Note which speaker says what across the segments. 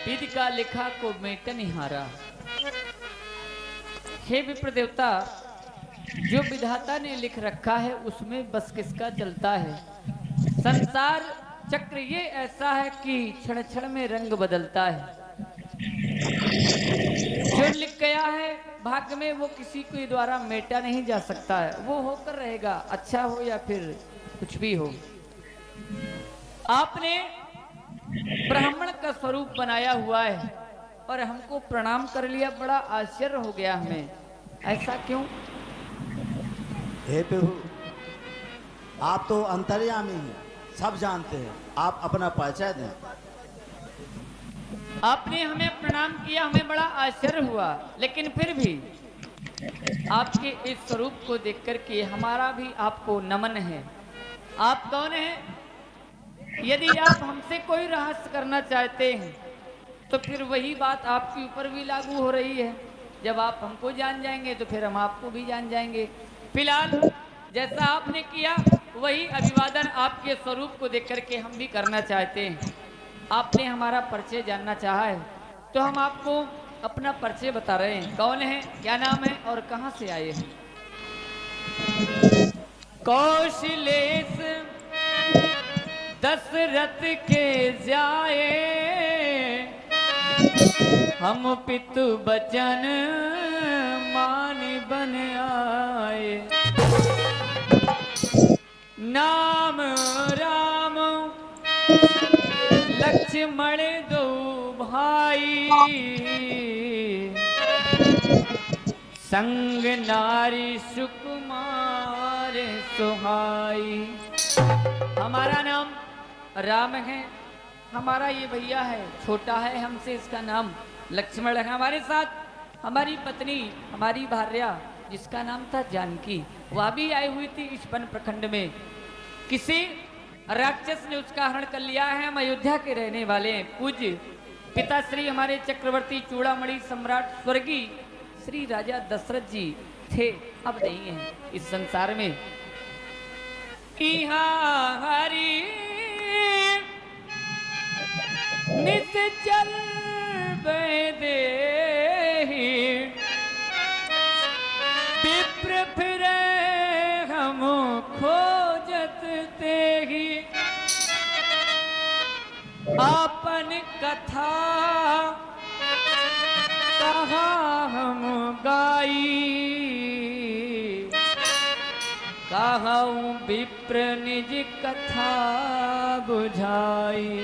Speaker 1: विधि का लिखा को मेट निहारा। हे विप्र देवता, जो विधाता ने लिख रखा है उसमें बस किसका चलता है। संसार चक्र ये ऐसा है कि क्षण क्षण में रंग बदलता है। जो लिख गया है भाग्य में वो किसी के द्वारा मेटा नहीं जा सकता है। वो होकर रहेगा, अच्छा हो या फिर कुछ भी हो। आपने ब्राह्मण का स्वरूप बनाया हुआ है और हमको प्रणाम कर लिया, बड़ा आश्चर्य हो गया हमें। ऐसा क्यों?
Speaker 2: हे प्रभु, आप तो अंतर्यामी हैं, सब जानते हैं, आप अपना परिचय दें।
Speaker 1: आपने हमें प्रणाम किया, हमें बड़ा आश्चर्य हुआ, लेकिन फिर भी आपके इस स्वरूप को देख करके हमारा भी आपको नमन है। आप कौन हैं? यदि आप हमसे कोई रहस्य करना चाहते हैं तो फिर वही बात आपके ऊपर भी लागू हो रही है। जब आप हमको जान जाएंगे तो फिर हम आपको भी जान जाएंगे। फिलहाल जैसा आपने किया वही अभिवादन आपके स्वरूप को देख करके हम भी करना चाहते हैं। आपने हमारा परिचय जानना चाहा है तो हम आपको अपना परिचय बता रहे हैं। कौन है, क्या नाम है और कहां से आए हैं? कौशलेश दशरथ के जाए, हम पितु बचन मान बन आए। नाम राम लक्ष्मण दो भाई, संग नारी सुकुमार सुहाई। हमारा नाम राम है, हमारा ये भैया है, छोटा है हमसे, इसका नाम लक्ष्मण है। हमारे साथ हमारी पत्नी, हमारी भार्या जिसका नाम था जानकी, वह भी आई हुई थी इस वन प्रखंड में। किसी राक्षस ने उसका हरण कर लिया है। हम अयोध्या के रहने वाले हैं। पूज्य पिताश्री हमारे चक्रवर्ती चूड़ामणि सम्राट स्वर्गीय श्री राजा दशरथ जी थे, अब नहीं है इस संसार में। हरि निश्चल दे विप्र फिरे हम खोजत ते ही, आपन कथा कहा हम गाई, कहूँ विप्र निज कथा बुझाई।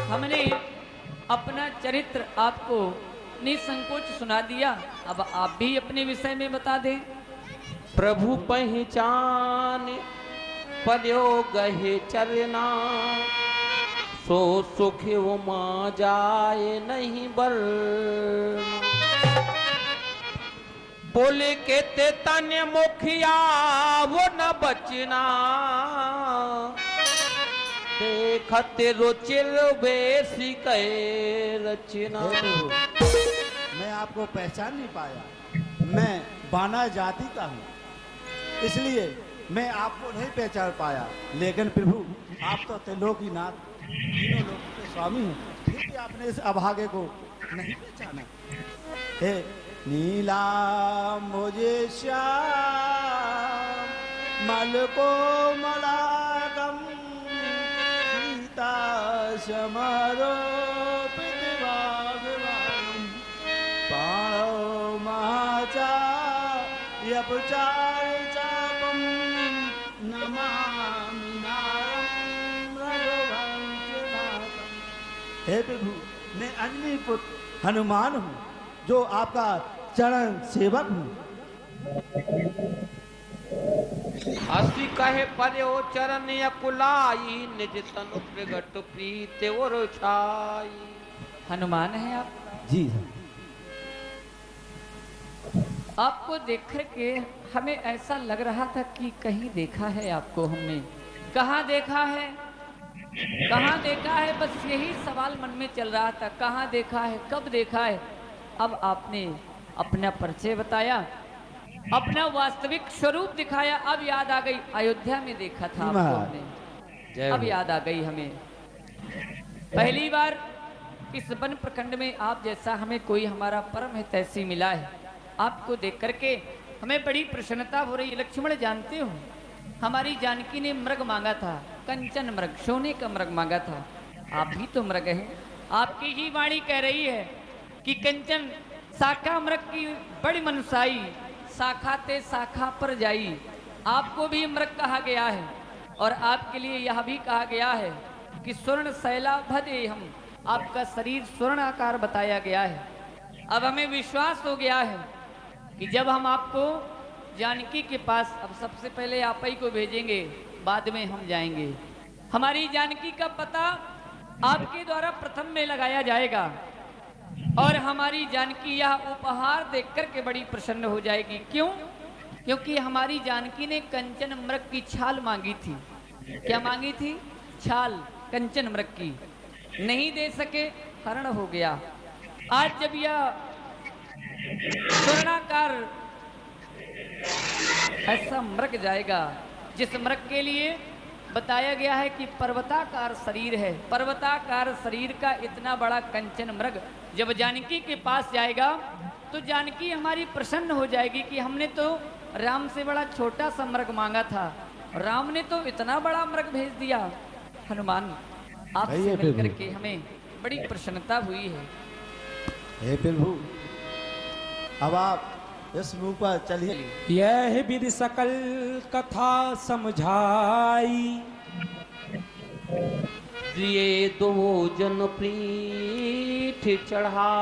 Speaker 1: हमने अपना चरित्र आपको निसंकोच सुना दिया, अब आप भी अपने विषय में बता दें।
Speaker 3: प्रभु पहचान पद्यो गहे चरना, सो सुख उमा जाए नहीं बर। बोले के ते तन्य मुखिया वो न बचना, देखते रुचिर बेसी कहे रचना।
Speaker 2: हे प्रभु, मैं आपको पहचान नहीं पाया। मैं बाना जाति का हूँ, इसलिए मैं आपको नहीं पहचान पाया। लेकिन प्रभु, आप तो त्रिलोकीनाथ, तीनों लोगों के स्वामी हैं, फिर भी आपने इस अभागे को नहीं पहचाना। हे नीला मुझे श्याम मल को मलागम, सीता समरोपित भागवान, पाणो महाचा यपचार चापम, नमामि नारं रघुवंश नाथम। हे प्रभु, मैं अंजनी पुत्र हनुमान हूँ, जो आपका चरण सेवक हूँ।
Speaker 3: हसी कहे पर्यो चरण अकुलाई, निज तनु प्रगट प्रीत और छाई।
Speaker 1: हनुमान है आप?
Speaker 2: जी
Speaker 1: आपको देख कर के हमें ऐसा लग रहा था कि कहीं देखा है आपको हमने। कहाँ देखा है, कहाँ देखा है, बस यही सवाल मन में चल रहा था। कहाँ देखा है, कब देखा है। अब आपने अपना परिचय बताया, अपना वास्तविक स्वरूप दिखाया। अब याद आ गई, अयोध्या में देखा था आपको हमने, अब याद आ गई हमें। पहली बार इस वन प्रखंड में आप जैसा हमें कोई हमारा परम हितैषी मिला है। आपको देख करके हमें बड़ी प्रसन्नता हो रही है। लक्ष्मण जानते हो, हमारी जानकी ने मृग मांगा था, कंचन मृग, सोने का मृग मांगा था। आप भी तो मृग हैं, आपकी ही वाणी कह रही है कि कंचन शाखा मृग की बड़ी मनसाई, शाखा ते शाखा पर जाई। आपको भी मृग कहा गया है और आपके लिए यह भी कहा गया है कि स्वर्ण शैला भदे हम, आपका शरीर स्वर्ण आकार बताया गया है। अब हमें विश्वास हो गया है कि जब हम आपको जानकी के पास, अब सबसे पहले आप ही को भेजेंगे, बाद में हम जाएंगे। हमारी जानकी का पता आपके द्वारा प्रथम में लगाया जाएगा और हमारी जानकी यह उपहार देख करके बड़ी प्रसन्न हो जाएगी। क्यों? क्योंकि हमारी जानकी ने कंचन मृग की छाल मांगी थी। क्या मांगी थी? छाल कंचन मृग की। नहीं दे सके, हरण हो गया। आज जब यह स्वर्णाकार ऐसा मृग जाएगा, जिस मृग के लिए बताया गया है कि पर्वताकार शरीर है, पर्वताकार शरीर का इतना बड़ा कंचन मृग जब जानकी के पास जाएगा तो जानकी हमारी प्रसन्न हो जाएगी कि हमने तो राम से बड़ा छोटा सा मृग मांगा था, राम ने तो इतना बड़ा मृग भेज दिया। हनुमान, आपसे मिलकर के हमें बड़ी प्रसन्नता हुई है।
Speaker 2: हे प्रभु, अब आप इस मुंह पर चलिए।
Speaker 4: यह विधि सकल कथा समझाई,
Speaker 3: ये दो जन पीठ चढ़ा